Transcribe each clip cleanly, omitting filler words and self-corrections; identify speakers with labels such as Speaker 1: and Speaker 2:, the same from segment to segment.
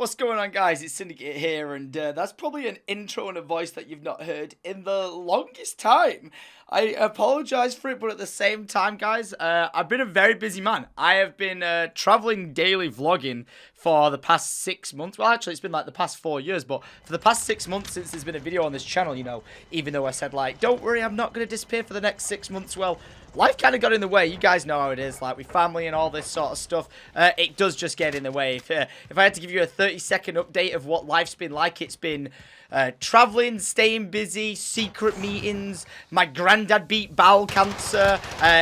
Speaker 1: What's going on, guys? It's Syndicate here, and that's probably an intro and a voice that you've not heard in the longest time. I apologize for it, but at the same time, guys, I've been a very busy man. I have been traveling daily vlogging for the past 6 months. Well, actually, it's been like the past 4 years, but for the past 6 months since there's been a video on this channel, you know, even though I said, like, don't worry, I'm not going to disappear for the next 6 months, well, life kind of got in the way. You guys know how it is, like with family and all this sort of stuff. It does just get in the way. If I had to give you a 30-second update of what life's been like, it's been traveling, staying busy, secret meetings. My granddad beat bowel cancer.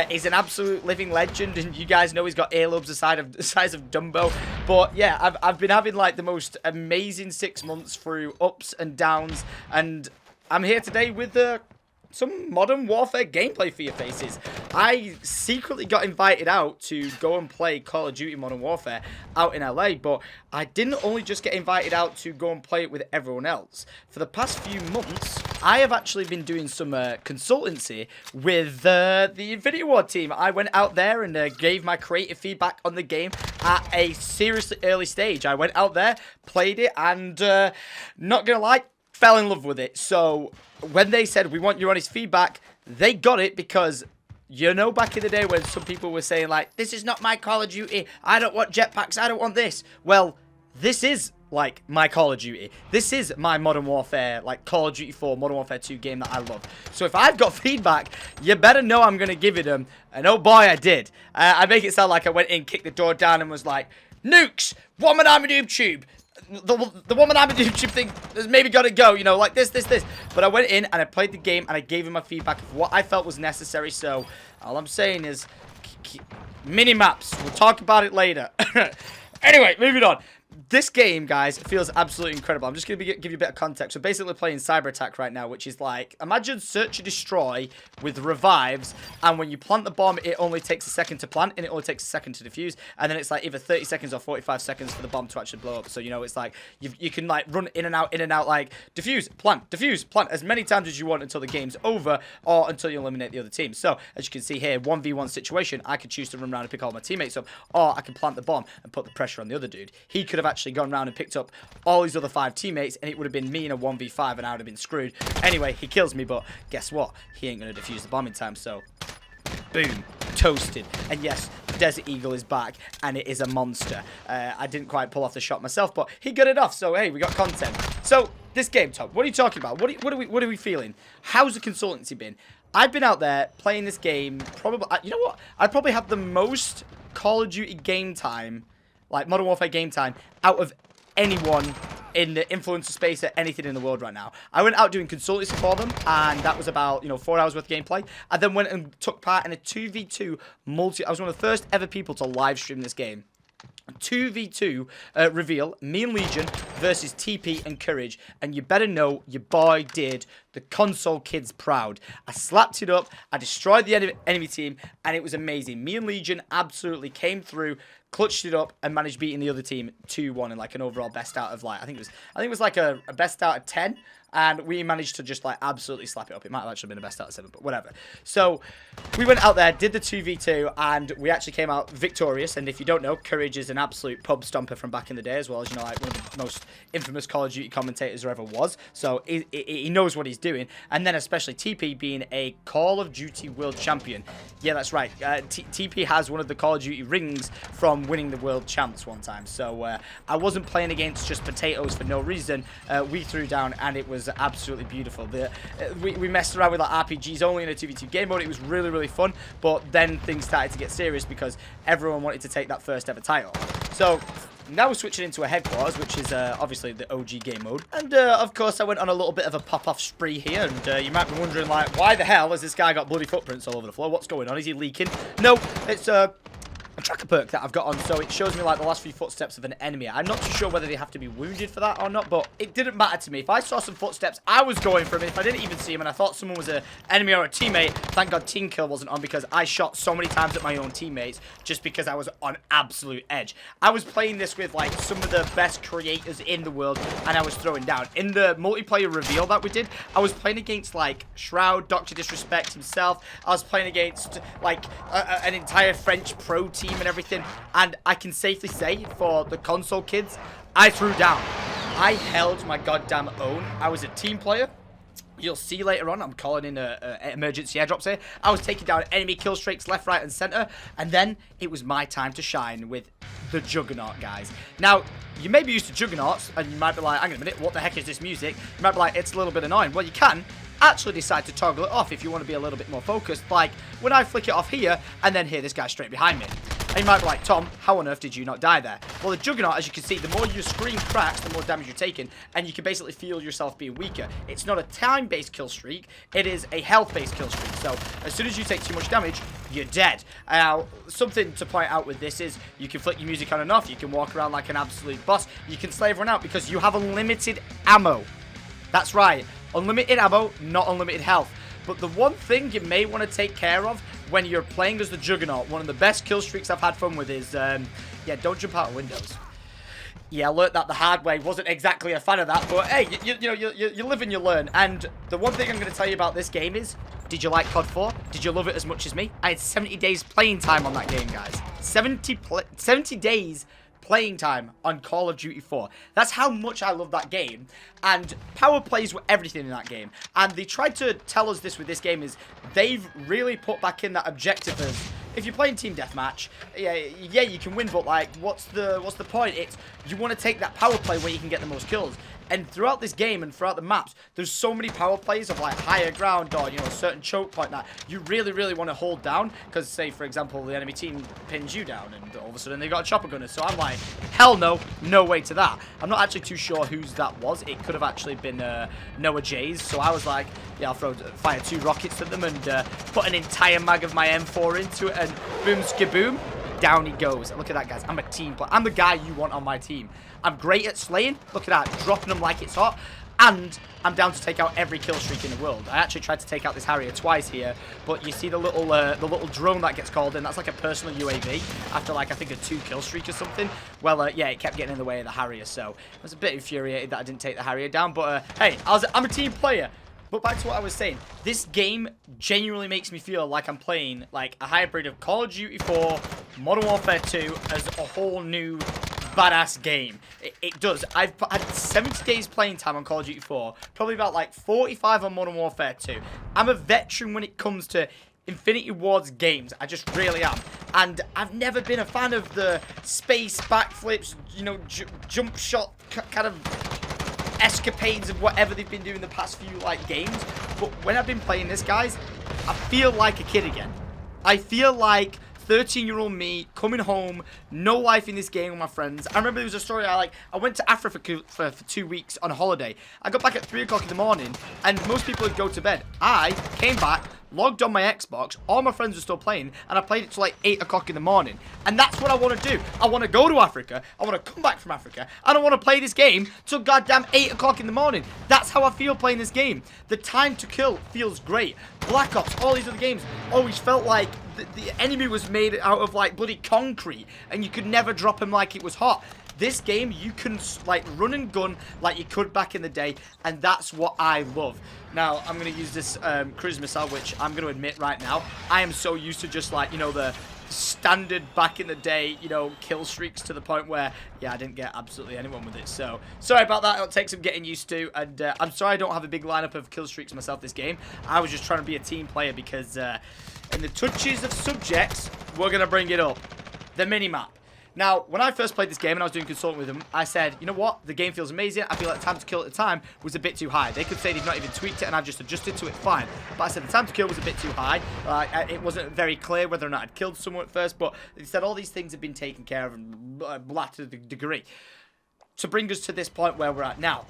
Speaker 1: He's an absolute living legend, and you guys know he's got earlobes the size of Dumbo. But yeah, I've been having like the most amazing 6 months through ups and downs, and I'm here today with some Modern Warfare gameplay for your faces. I secretly got invited out to go and play Call of Duty Modern Warfare out in LA, but I didn't only just get invited out to go and play it with everyone else. For the past few months, I have actually been doing some consultancy with the Infinity Ward team. I went out there and gave my creative feedback on the game at a seriously early stage. I went out there, played it, and not gonna lie, fell in love with it. So when they said, we want your honest feedback, they got it, because, you know, back in the day when some people were saying, like, this is not my Call of Duty, I don't want jetpacks, I don't want this. Well, this is, like, my Call of Duty. This is my Modern Warfare, like, Call of Duty 4, Modern Warfare 2 game that I love. So if I've got feedback, you better know I'm going to give it them. And oh boy, I did. I make it sound like I went in, kicked the door down, and was like, nukes, woman I'm a noob tube. The woman I'm a YouTube thing has maybe got to go, you know, like this. But I went in and I played the game and I gave him my feedback of what I felt was necessary. So all I'm saying is mini-maps. We'll talk about it later. Anyway, moving on. This game, guys, feels absolutely incredible. I'm just going to give you a bit of context. We're basically playing Cyber Attack right now, which is like, imagine Search and Destroy with revives, and when you plant the bomb, it only takes a second to plant, and it only takes a second to defuse, and then it's like either 30 seconds or 45 seconds for the bomb to actually blow up. So, you know, it's like, you can like run in and out, like, defuse, plant, as many times as you want until the game's over, or until you eliminate the other team. So, as you can see here, 1v1 situation, I could choose to run around and pick all my teammates up, or I can plant the bomb and put the pressure on the other dude. He could have actually gone around and picked up all his other 5 teammates, and it would have been me in a 1v5, and I would have been screwed. Anyway, he kills me, but guess what? He ain't going to defuse the bomb in time, so boom, toasted. And yes, Desert Eagle is back, and it is a monster. I didn't quite pull off the shot myself, but he got it off, so hey, we got content. So, this game, Tom, what are you talking about? What are we feeling? How's the consultancy been? I've been out there playing this game, probably, you know what? I probably have the most Call of Duty game time, like Modern Warfare game time, out of anyone in the influencer space or anything in the world right now. I went out doing consultancy for them, and that was about, you know, 4 hours worth of gameplay. I then went and took part in a 2v2 multi. I was one of the first ever people to live stream this game. 2v2 reveal, me and Legion versus TP and Courage, and you better know your boy did the console kids proud. I slapped it up, I destroyed the enemy team, and it was amazing. Me and Legion absolutely came through, clutched it up, and managed beating the other team 2-1 in like an overall best out of, like, I think it was like a best out of 10. And we managed to just, like, absolutely slap it up. It might have actually been a best out of 7, but whatever. So, we went out there, did the 2v2, and we actually came out victorious. And if you don't know, Courage is an absolute pub stomper from back in the day, as well as, you know, like, one of the most infamous Call of Duty commentators there ever was. So, he knows what he's doing. And then, especially TP being a Call of Duty World Champion. Yeah, that's right. TP has one of the Call of Duty rings from winning the World Champs one time. So, I wasn't playing against just potatoes for no reason. We threw down, and it was absolutely beautiful. We messed around with like RPGs only in a 2v2 game mode. It was really, really fun, but then things started to get serious because everyone wanted to take that first ever title. So now we're switching into a headquarters, which is obviously the OG game mode. And of course, I went on a little bit of a pop-off spree here, and you might be wondering, like, why the hell has this guy got bloody footprints all over the floor? What's going on? Is he leaking? No, it's a tracker perk that I've got on, so it shows me like the last few footsteps of an enemy. I'm not too sure whether they have to be wounded for that or not, but it didn't matter to me. If I saw some footsteps, I was going for him. If I didn't even see him and I thought someone was an enemy or a teammate, thank God team kill wasn't on, because I shot so many times at my own teammates just because I was on absolute edge. I was playing this with like some of the best creators in the world, and I was throwing down. In the multiplayer reveal that we did, I was playing against like Shroud, Dr. Disrespect himself. I was playing against like an entire French pro team team and everything. And I can safely say, for the console kids, I threw down. I held my goddamn own. I was a team player. You'll see later on, I'm calling in emergency airdrops here. I was taking down enemy kill streaks left, right, and center. And then it was my time to shine with the Juggernaut, guys. Now, you may be used to Juggernauts, and you might be like, hang on a minute, what the heck is this music? You might be like, it's a little bit annoying. Well, you can actually decide to toggle it off if you want to be a little bit more focused. Like, when I flick it off here, and then hear this guy straight behind me. And you might be like, Tom, how on earth did you not die there? Well, the Juggernaut, as you can see, the more your screen cracks, the more damage you're taking, and you can basically feel yourself being weaker. It's not a time-based kill streak, it is a health-based kill streak. So, as soon as you take too much damage, you're dead. Now, something to point out with this is, you can flick your music on and off, you can walk around like an absolute boss, you can slay everyone out because you have unlimited ammo. That's right, unlimited ammo, not unlimited health. But the one thing you may want to take care of when you're playing as the Juggernaut, one of the best kill streaks I've had fun with is, yeah, don't jump out of windows. Yeah, I learned that the hard way. Wasn't exactly a fan of that, but hey, you live and you learn. And the one thing I'm going to tell you about this game is, did you like COD 4? Did you love it as much as me? I had 70 days playing time on that game, guys. 70 days playing time on Call of Duty 4. That's how much I love that game. And power plays were everything in that game. And they tried to tell us this with this game is they've really put back in that objective as if you're playing team deathmatch, yeah, you can win, but like, what's the point? It's you want to take that power play where you can get the most kills. And throughout this game and throughout the maps, there's so many power plays of like higher ground or, you know, a certain choke point that you really, really want to hold down. Because say, for example, the enemy team pins you down and all of a sudden they got a chopper gunner. So I'm like, hell no, no way to that. I'm not actually too sure whose that was. It could have actually been Noah J's. So I was like, yeah, I'll fire 2 rockets at them and put an entire mag of my M4 into it and boom, skaboom. Down he goes. Look at that, guys. I'm a team player. I'm the guy you want on my team. I'm great at slaying. Look at that. Dropping them like it's hot. And I'm down to take out every kill streak in the world. I actually tried to take out this Harrier twice here. But you see the little drone that gets called in. That's like a personal UAV. After like, I think a 2 kill streak or something. Well, yeah, it kept getting in the way of the Harrier. So I was a bit infuriated that I didn't take the Harrier down. But hey, I'm a team player. But back to what I was saying, this game genuinely makes me feel like I'm playing like a hybrid of Call of Duty 4, Modern Warfare 2 as a whole new badass game. It does. I've had 70 days playing time on Call of Duty 4, probably about like 45 on Modern Warfare 2. I'm a veteran when it comes to Infinity Ward's games. I just really am. And I've never been a fan of the space backflips, you know, jump shot kind of escapades of whatever they've been doing the past few like games. But when I've been playing this, guys, I feel like a kid again. I feel like 13-year-old me coming home, no life in this game with my friends. I remember there was a story I went to Africa for 2 weeks on a holiday. I got back at 3 o'clock in the morning and most people would go to bed. I came back, logged on my Xbox, all my friends were still playing, and I played it till like 8 o'clock in the morning. And that's what I want to do. I want to go to Africa, I want to come back from Africa, and I want to play this game till goddamn 8 o'clock in the morning. That's how I feel playing this game. The time to kill feels great. Black Ops, all these other games, always felt like the enemy was made out of like bloody concrete, and you could never drop him like it was hot. This game, you can like run and gun like you could back in the day, and that's what I love. Now, I'm going to use this cruise missile, which I'm going to admit right now, I am so used to just like, you know, the standard back in the day, you know, kill streaks to the point where, yeah, I didn't get absolutely anyone with it. So, sorry about that. It'll take some getting used to, and I'm sorry I don't have a big lineup of kill streaks myself this game. I was just trying to be a team player because in the touches of subjects, we're going to bring it up. The minimap. Now, when I first played this game and I was doing consulting with them, I said, you know what? The game feels amazing. I feel like the time to kill at the time was a bit too high. They could say they've not even tweaked it and I've just adjusted to it, fine. But I said the time to kill was a bit too high. It wasn't very clear whether or not I'd killed someone at first, but they said all these things have been taken care of and blah to the degree. To bring us to this point where we're at now.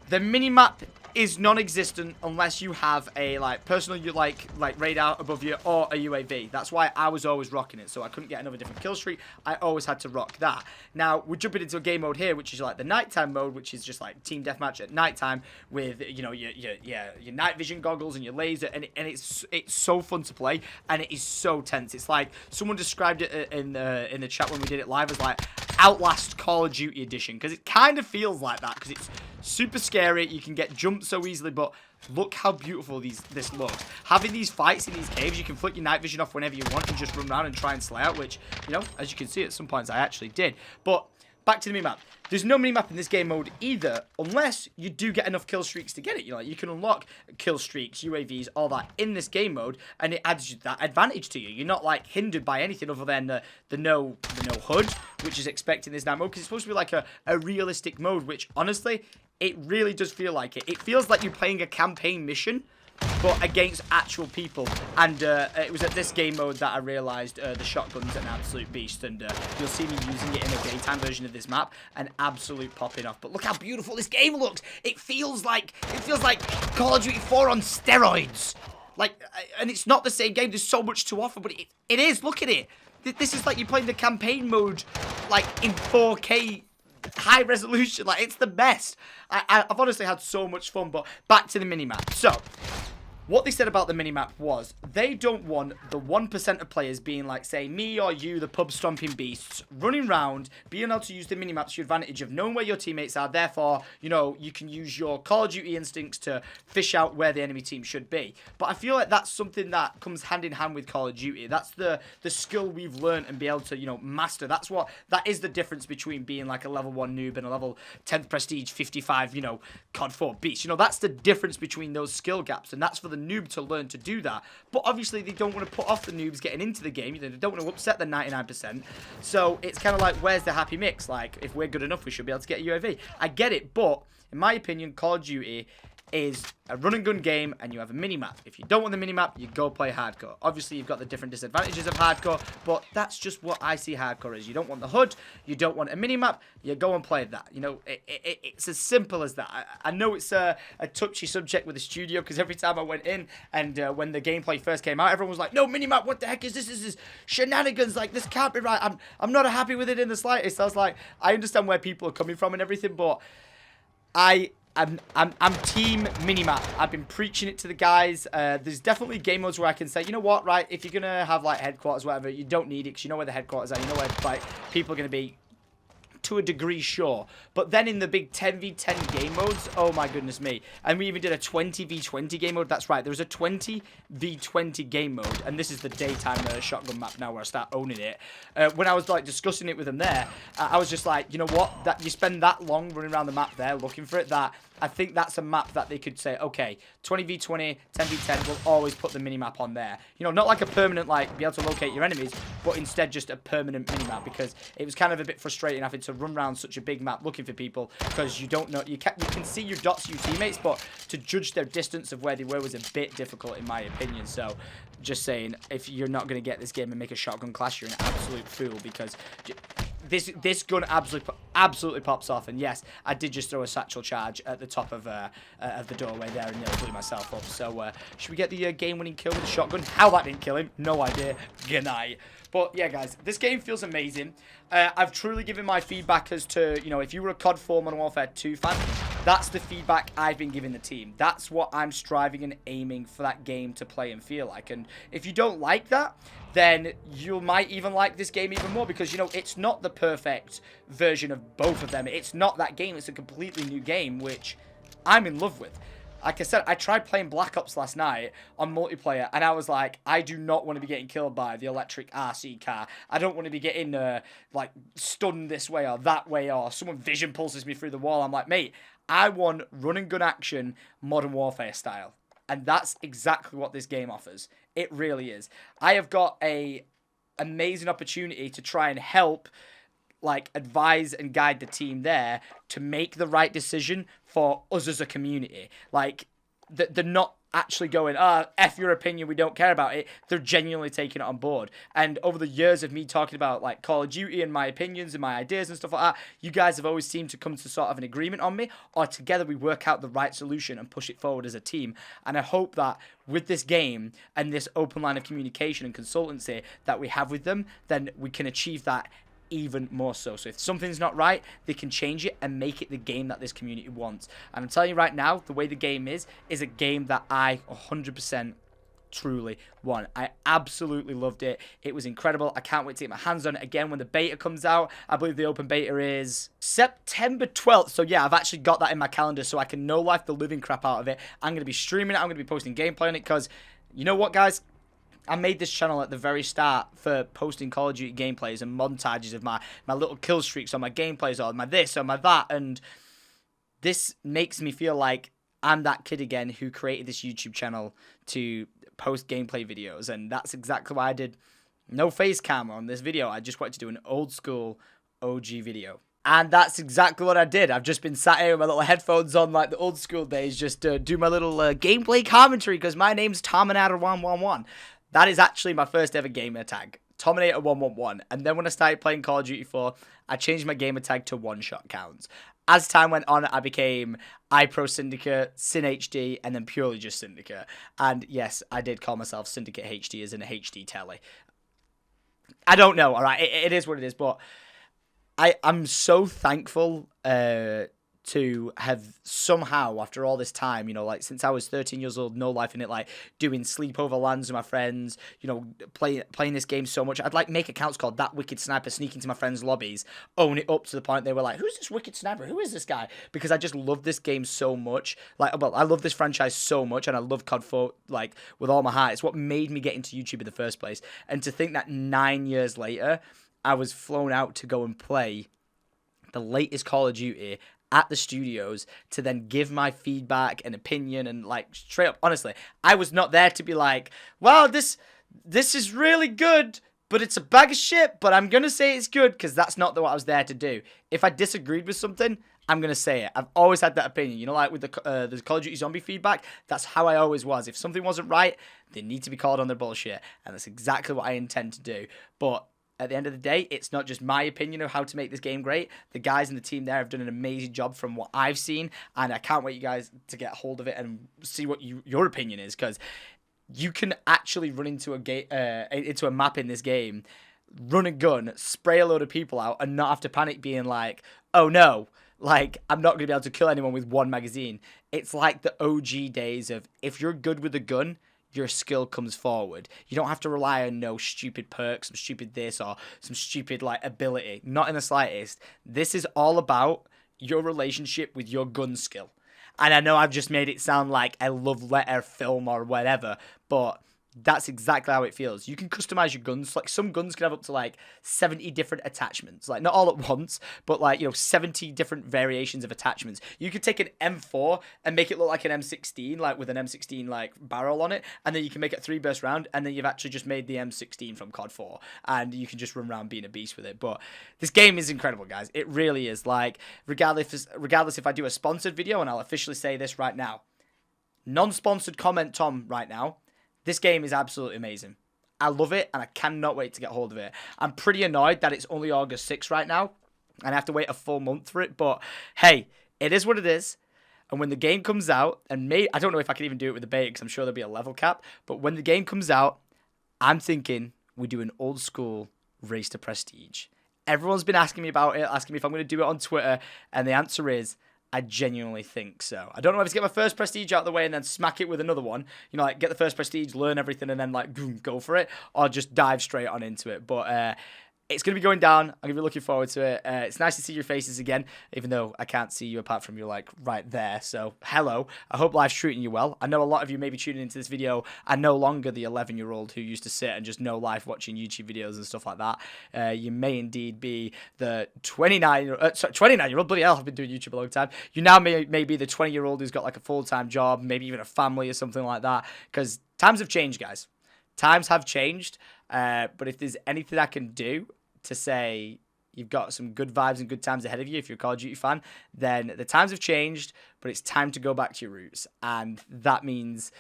Speaker 1: The minimap is non-existent unless you have a personal like radar above you or a UAV. That's why I was always rocking it, so I couldn't get another different kill streak. I always had to rock that. Now we're jumping into a game mode here, which is like the nighttime mode, which is just like team deathmatch at nighttime with, you know, your night vision goggles and your laser, and it's so fun to play, and it is so tense. It's like someone described it in the chat when we did it live as like Outlast Call of Duty edition, because it kind of feels like that, because it's super scary. You can get jumped so easily, but look how beautiful this looks. Having these fights in these caves, you can flick your night vision off whenever you want and just run around and try and slay out, which, you know, as you can see at some points I actually did. But back to the minimap. There's no minimap in this game mode either, unless you do get enough kill streaks to get it. You know, like, you can unlock kill streaks, UAVs, all that in this game mode, and it adds that advantage to you. You're not like hindered by anything other than the no HUD, which is expected in this night mode, because it's supposed to be like a realistic mode, which honestly, it really does feel like it. It feels like you're playing a campaign mission, but against actual people. And it was at this game mode that I realised the shotgun's an absolute beast, and you'll see me using it in a daytime version of this map, an absolute popping off. But look how beautiful this game looks. It feels like Call of Duty 4 on steroids. Like, and it's not the same game. There's so much to offer, but it is. Look at it. This is like you're playing the campaign mode, like in 4K. High resolution, like, it's the best. I've honestly had so much fun. But back to the minimap. So what they said about the minimap was they don't want the 1% of players being like, say, me or you, the pub stomping beasts, running around, being able to use the minimap to your advantage of knowing where your teammates are. Therefore, you know, you can use your Call of Duty instincts to fish out where the enemy team should be. But I feel like that's something that comes hand in hand with Call of Duty. That's the skill we've learned and be able to, you know, master. That is the difference between being like a level 1 noob and a level 10th prestige 55, you know, COD 4 beast. You know, that's the difference between those skill gaps, and that's for the noob to learn to do that. But obviously they don't want to put off the noobs getting into the game. They don't want to upset the 99%. So it's kind of like, where's the happy mix? Like, if we're good enough, we should be able to get a UAV. I get it, but in my opinion, Call of Duty is a run and gun game, and you have a mini-map. If you don't want the mini-map, you go play hardcore. Obviously, you've got the different disadvantages of hardcore, but that's just what I see hardcore is. You don't want the HUD, you don't want a mini-map, you go and play that. You know, it's as simple as that. I know it's a touchy subject with the studio, because every time I went in, and when the gameplay first came out, everyone was like, no, mini-map, what the heck is this? This is shenanigans, like, this can't be right. I'm not happy with it in the slightest. I was like, I understand where people are coming from and everything, but I'm team minimap. I've been preaching it to the guys. There's definitely game modes where I can say, you know what, right, if you're going to have, like, headquarters, whatever, you don't need it because you know where the headquarters are. You know where, like, people are going to be to a degree, sure. But then in the big 10v10 game modes, oh my goodness me. And we even did a 20v20 game mode. That's right, there was a 20v20 game mode. And this is the daytime shotgun map now where I start owning it. When I was like discussing it with them there, I was just like, you know what? That you spend that long running around the map there looking for it, that I think that's a map that they could say, okay, 20v20, 10v10, we'll always put the minimap on there. You know, not like a permanent, like, be able to locate your enemies, but instead just a permanent minimap, because it was kind of a bit frustrating having to run around such a big map looking for people, because you don't know, you can see your dots, your teammates, but to judge their distance of where they were was a bit difficult in my opinion. So, just saying, if you're not going to get this game and make a shotgun class, you're an absolute fool, because this gun absolutely pops off. And yes, I did just throw a satchel charge at the top of the doorway there and nearly blew myself up. So should we get the game-winning kill with the shotgun? How that didn't kill him, no idea. Good night. But yeah, guys, this game feels amazing. I've truly given my feedback as to, you know, if you were a COD 4 Modern Warfare 2 fan, that's the feedback I've been giving the team. That's what I'm striving and aiming for that game to play and feel like. And if you don't like that, then you might even like this game even more, because, you know, it's not the perfect version of both of them. It's not that game. It's a completely new game, which I'm in love with. Like I said, I tried playing Black Ops last night on multiplayer, and I was like, I do not want to be getting killed by the electric RC car. I don't want to be getting, like, stunned this way or that way, or someone vision pulses me through the wall. I'm like, mate, I want run and gun action, Modern Warfare style. And that's exactly what this game offers. It really is. I have got a amazing opportunity to try and help, like, advise and guide the team there to make the right decision for us as a community. Like, they're not actually going, F your opinion, we don't care about it. They're genuinely taking it on board. And over the years of me talking about, like, Call of Duty and my opinions and my ideas and stuff like that, you guys have always seemed to come to sort of an agreement on me, or together we work out the right solution and push it forward as a team. And I hope that with this game and this open line of communication and consultancy that we have with them, then we can achieve that even more so. So if something's not right, they can change it and make it the game that this community wants. And I'm telling you right now, the way the game is a game that I 100% truly won. I absolutely loved it. It was incredible. I can't wait to get my hands on it again when the beta comes out. I believe the open beta is September 12th. So yeah, I've actually got that in my calendar so I can no life the living crap out of it. I'm going to be streaming it. I'm going to be posting gameplay on it because, you know what, guys? I made this channel at the very start for posting Call of Duty gameplays and montages of my little kill streaks on my gameplays or my this or my that. And this makes me feel like I'm that kid again who created this YouTube channel to post gameplay videos. And that's exactly why I did no face cam on this video. I just wanted to do an old school OG video. And that's exactly what I did. I've just been sat here with my little headphones on like the old school days, just do my little gameplay commentary because my name's Terminator111. That is actually my first ever gamer tag, Terminator111. And then when I started playing Call of Duty 4, I changed my gamer tag to One Shot Counts. As time went on, I became iPro Syndicate, Syn HD, and then purely just Syndicate. And yes, I did call myself Syndicate HD as in a HD telly. I don't know, alright? It is what it is, but I'm so thankful to have somehow, after all this time, you know, like since I was 13 years old, no life in it, like doing sleepover lands with my friends, you know, playing this game so much. I'd like make accounts called That Wicked Sniper, sneak into my friends' lobbies, own it up to the point they were like, who's this Wicked Sniper? Who is this guy? Because I just love this game so much. Like, well, I love this franchise so much, and I love COD 4, like, with all my heart. It's what made me get into YouTube in the first place. And to think that 9 years later, I was flown out to go and play the latest Call of Duty at the studios to then give my feedback and opinion and like straight up, honestly, I was not there to be like, wow, this is really good, but it's a bag of shit, but I'm going to say it's good because that's not what I was there to do. If I disagreed with something, I'm going to say it. I've always had that opinion. You know, like with the Call of Duty Zombie feedback, that's how I always was. If something wasn't right, they need to be called on their bullshit. And that's exactly what I intend to do. But at the end of the day, it's not just my opinion of how to make this game great. The guys in the team there have done an amazing job from what I've seen, and I can't wait you guys to get hold of it and see what your opinion is, because you can actually run into a map in this game, run a gun, spray a load of people out, and not have to panic being like, oh no, like, I'm not going to be able to kill anyone with one magazine. It's like the OG days of, if you're good with a gun, your skill comes forward. You don't have to rely on no stupid perks, some stupid this, or some stupid, like, ability. Not in the slightest. This is all about your relationship with your gun skill. And I know I've just made it sound like a love letter film or whatever, but that's exactly how it feels. You can customize your guns. Like, some guns can have up to like 70 different attachments. Like, not all at once, but like, you know, 70 different variations of attachments. You could take an M4 and make it look like an M16, like with an M16 like barrel on it, and then you can make it 3-burst round, and then you've actually just made the M16 from COD 4, and you can just run around being a beast with it. But this game is incredible, guys. It really is. Like, regardless if I do a sponsored video, and I'll officially say this right now, non-sponsored comment Tom right now, this game is absolutely amazing. I love it, and I cannot wait to get hold of it. I'm pretty annoyed that it's only August 6th right now, and I have to wait a full month for it, but hey, it is what it is. And when the game comes out, and I don't know if I can even do it with the beta, because I'm sure there'll be a level cap, but when the game comes out, I'm thinking we do an old school race to prestige. Everyone's been asking me about it, asking me if I'm going to do it on Twitter, and the answer is, I genuinely think so. I don't know if it's get my first prestige out of the way and then smack it with another one. You know, like get the first prestige, learn everything, and then like boom, go for it, or just dive straight on into it. But it's going to be going down. I'm going to be looking forward to it. It's nice to see your faces again, even though I can't see you apart from you like right there. So, hello. I hope life's treating you well. I know a lot of you may be tuning into this video are no longer the 11-year-old who used to sit and just know life watching YouTube videos and stuff like that. You may indeed be the 29-year-old. Bloody hell, I've been doing YouTube a long time. You now may be the 20-year-old who's got like a full-time job, maybe even a family or something like that. Because times have changed, guys. Times have changed. But if there's anything I can do to say you've got some good vibes and good times ahead of you if you're a Call of Duty fan, then the times have changed, but it's time to go back to your roots. And that means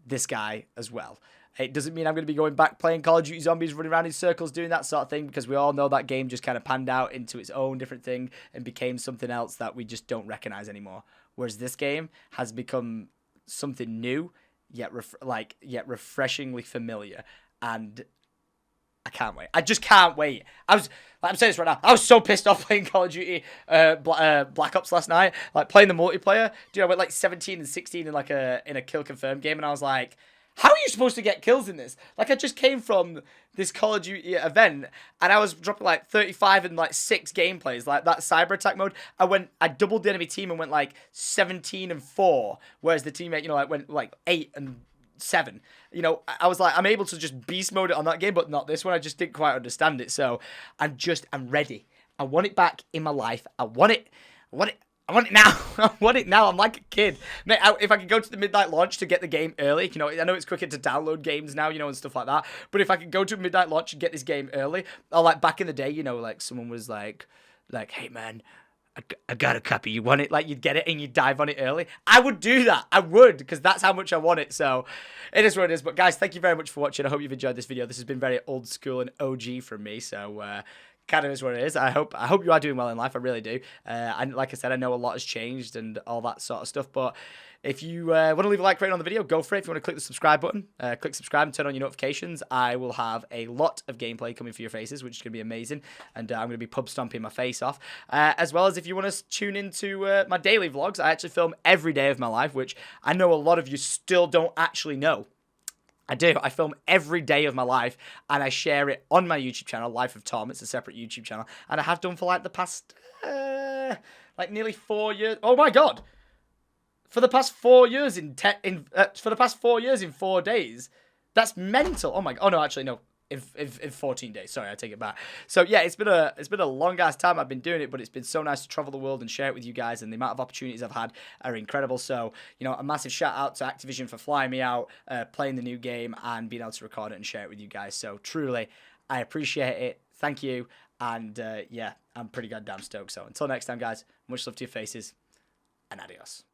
Speaker 1: this guy as well. It doesn't mean I'm going to be going back playing Call of Duty Zombies, running around in circles, doing that sort of thing, because we all know that game just kind of panned out into its own different thing and became something else that we just don't recognize anymore. Whereas this game has become something new, yet refreshingly familiar. And I can't wait. I just can't wait. I'm saying this right now. I was so pissed off playing Call of Duty Black Ops last night. Like, playing the multiplayer. Dude, I went like 17 and 16 in a kill confirmed game, and I was like, How are you supposed to get kills in this? Like, I just came from this Call of Duty event, and I was dropping, like, 35 and, like, 6 gameplays. Like, that cyber attack mode, I doubled the enemy team and went, like, 17 and 4, whereas the teammate, you know, like, went, like, 8 and 7. You know, I was like, I'm able to just beast mode it on that game, but not this one. I just didn't quite understand it, so I'm ready. I want it back in my life. I want it now. I want it now. I'm like a kid. Mate, if I could go to the midnight launch to get the game early, you know, I know it's quicker to download games now, you know, and stuff like that. But if I could go to a midnight launch and get this game early, or like back in the day, you know, like someone was like, hey man, I got a copy. You want it? Like, you'd get it and you'd dive on it early. I would do that. I would, because that's how much I want it. So it is what it is. But guys, thank you very much for watching. I hope you've enjoyed this video. This has been very old school and OG from me. So kind of is what it is. I hope you are doing well in life. I really do. And like I said, I know a lot has changed and all that sort of stuff. But if you want to leave a like rating on the video, go for it. If you want to click the subscribe button, click subscribe and turn on your notifications. I will have a lot of gameplay coming for your faces, which is going to be amazing. And I'm going to be pub stomping my face off. As well as if you want to tune into my daily vlogs, I actually film every day of my life, which I know a lot of you still don't actually know. I do. I film every day of my life, and I share it on my YouTube channel, Life of Tom. It's a separate YouTube channel, and I have done for like the past, like nearly 4 years. Oh my god! For the past 4 years for the past 4 years in 4 days. That's mental. Oh my. Oh no, actually no. In 14 days. Sorry, I take it back. So yeah, it's been a long ass time I've been doing it, but it's been so nice to travel the world and share it with you guys, and the amount of opportunities I've had are incredible. So, you know, a massive shout out to Activision for flying me out, playing the new game, and being able to record it and share it with you guys. So truly, I appreciate it. Thank you. And yeah, I'm pretty goddamn stoked. So until next time, guys, much love to your faces, and adios.